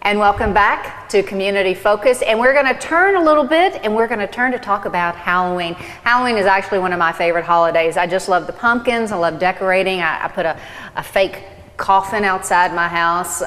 And welcome back to Community Focus. And we're going to turn a little bit and we're going to turn to talk about Halloween. Halloween is actually one of my favorite holidays. I just love the pumpkins. I love decorating. I put a fake coffin outside my house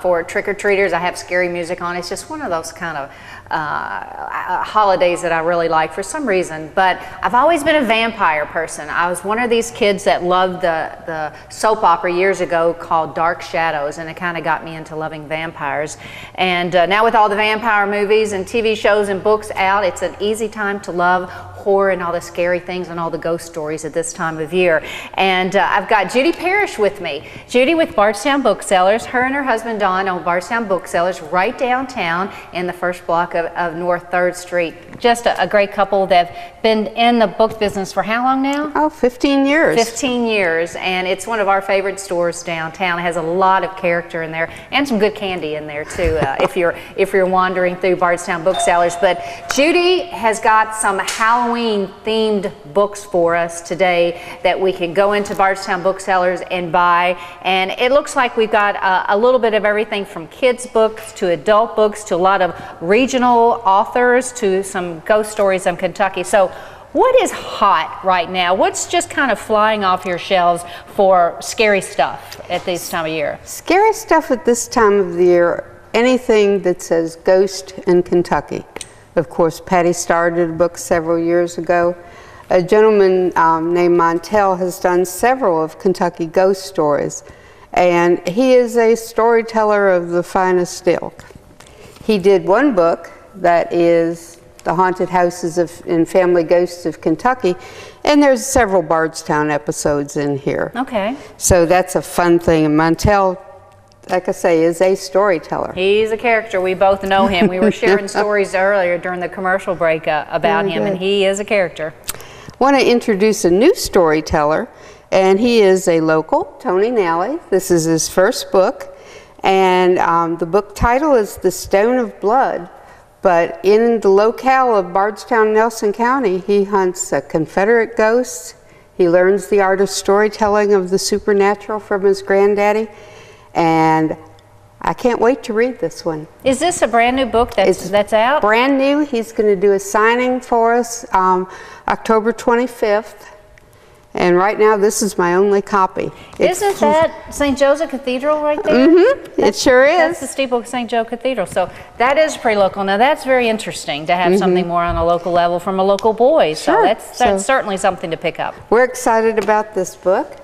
for trick-or-treaters. I have scary music on. It's just one of those kind of holidays that I really like for some reason. But I've always been a vampire person. I was one of these kids that loved the soap opera years ago called Dark Shadows, and it kind of got me into loving vampires. And now with all the vampire movies and TV shows and books out, it's an easy time to love horror and all the scary things and all the ghost stories at this time of year. And I've got Judy Parrish with me. Judy with Bardstown Booksellers. Her and her husband Don own Bardstown Booksellers right downtown in the first block of North 3rd Street. Just a great couple that have been in the book business for how long now? Oh, 15 years. 15 years, and it's one of our favorite stores downtown. It has a lot of character in there and some good candy in there too if you're wandering through Bardstown Booksellers. But Judy has got some Halloween themed books for us today that we can go into Bardstown Booksellers and buy, and it looks like we've got a little bit of everything from kids books to adult books to a lot of regional authors to some ghost stories in Kentucky. So what is hot right now? What's just kind of flying off your shelves for scary stuff at this time of year? Scary stuff at this time of the year, anything that says ghost in Kentucky. Of course, Patty started a book several years ago. A gentleman named Montel has done several of Kentucky ghost stories, and he is a storyteller of the finest ilk. He did one book that is The Haunted Houses and Family Ghosts of Kentucky, and there's several Bardstown episodes in here. Okay. So that's a fun thing, and Montel, like I say, is a storyteller. He's a character. We both know him. We were sharing stories earlier during the commercial break about him, and he is a character. I want to introduce a new storyteller, and he is a local, Tony Nally. This is his first book, and the book title is The Stone of Blood, but in the locale of Bardstown, Nelson County, he hunts Confederate ghosts. He learns the art of storytelling of the supernatural from his granddaddy. And I can't wait to read this one. Is this a brand new book that's out? Brand new. He's going to do a signing for us October 25th. And right now, this is my only copy. Isn't that St. Joseph Cathedral right there? Mm-hmm. It sure is. That's the steeple of St. Joe Cathedral. So that is pretty local. Now that's very interesting to have something more on a local level from a local boy. So that's certainly something to pick up. We're excited about this book.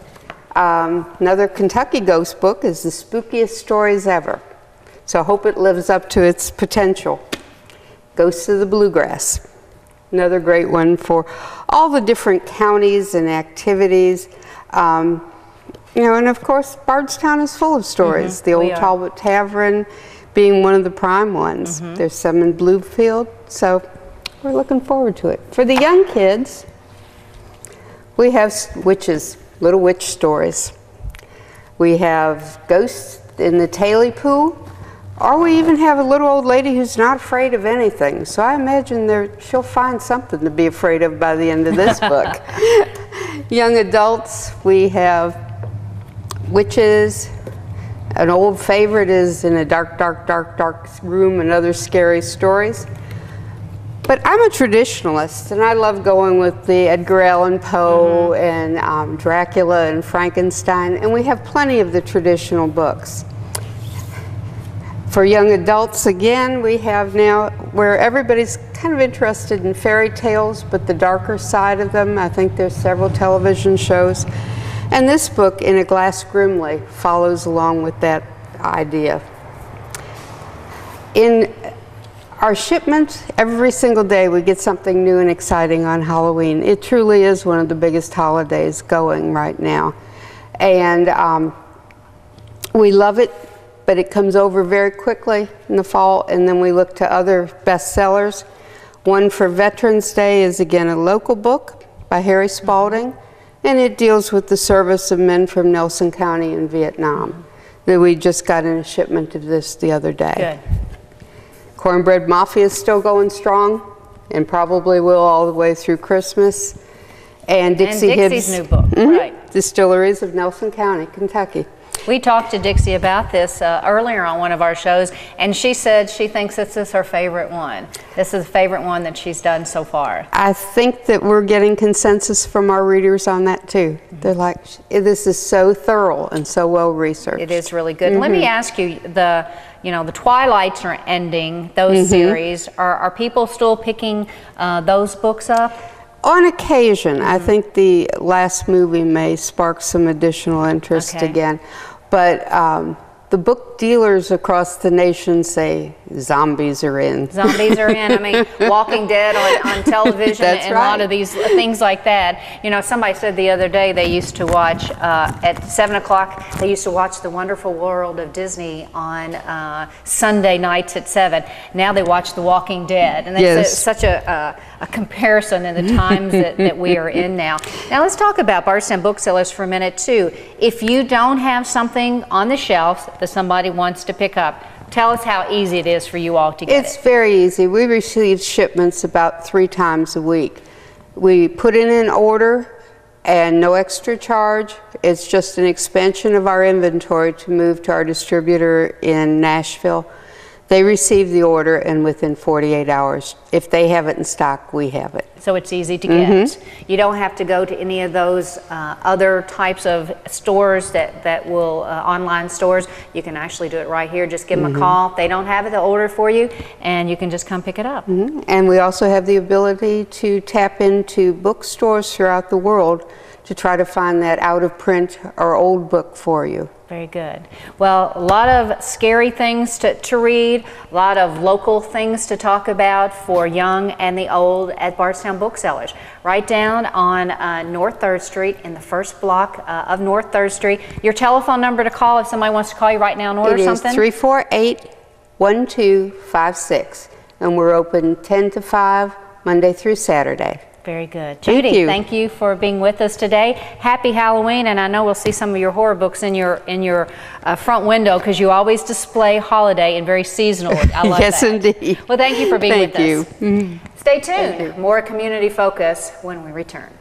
Another Kentucky ghost book is The Spookiest Stories Ever. So I hope it lives up to its potential. Ghosts of the Bluegrass. Another great one for all the different counties and activities. You know, and of course, Bardstown is full of stories. The Old Talbot Tavern being one of the prime ones. There's some in Bluefield, so we're looking forward to it. For the young kids, we have witches. Little witch stories. We have ghosts in the Taily Pool, or we even have a little old lady who's not afraid of anything. So I imagine she'll find something to be afraid of by the end of this book. Young adults, we have witches. An old favorite is In a Dark, Dark, Dark, Dark Room and Other Scary Stories. But I'm a traditionalist, and I love going with the Edgar Allan Poe and Dracula and Frankenstein, and we have plenty of the traditional books. For young adults, again, we have now where everybody's kind of interested in fairy tales, but the darker side of them. I think there's several television shows. And this book, In a Glass Grimly, follows along with that idea. In our shipment, every single day we get something new and exciting on Halloween. It truly is one of the biggest holidays going right now. And we love it, but it comes over very quickly in the fall, and then we look to other bestsellers. One for Veterans Day is again a local book by Harry Spalding, and it deals with the service of men from Nelson County in Vietnam. We just got in a shipment of this the other day. Good. Cornbread Mafia is still going strong, and probably will all the way through Christmas. And Dixie's new book, right. Distilleries of Nelson County, Kentucky. We talked to Dixie about this earlier on one of our shows, and she said she thinks this is her favorite one. This is the favorite one that she's done so far. I think that we're getting consensus from our readers on that too. They're like, this is so thorough and so well researched. It is really good. Let me ask you, the Twilights are ending, those series. Are people still picking those books up? On occasion. I think the last movie may spark some additional interest again. But the book dealers across the nation say zombies are in. Zombies are in. I mean, Walking Dead on television and a lot of these things like that. You know, somebody said the other day they used to watch at 7 o'clock, they used to watch The Wonderful World of Disney on Sunday nights at 7. Now they watch The Walking Dead. And that's such a comparison in the times that we are in now. Now let's talk about Bardstown Booksellers for a minute too. If you don't have something on the shelves that somebody wants to pick up, tell us how easy it is for you all to get it. It's very easy. We receive shipments about 3 times a week. We put in an order and no extra charge. It's just an expansion of our inventory to move to our distributor in Nashville. They receive the order, and within 48 hours, if they have it in stock, we have it. So it's easy to get. You don't have to go to any of those other types of stores that will, online stores. You can actually do it right here. Just give them a call. If they don't have it, they'll order it for you, and you can just come pick it up. And we also have the ability to tap into bookstores throughout the world to try to find that out of print or old book for you. Very good. Well, a lot of scary things to read, a lot of local things to talk about for young and the old at Bardstown Booksellers. Right down on North 3rd Street in the first block of North 3rd Street. Your telephone number to call if somebody wants to call you right now and order something? It is 348-1256, and we're open 10 to 5, Monday through Saturday. Very good. Judy, thank you for being with us today. Happy Halloween, and I know we'll see some of your horror books in your front window because you always display holiday and very seasonal. I love that. Yes, indeed. Well, thank you for being with us. Thank you. Stay tuned. More community focus when we return.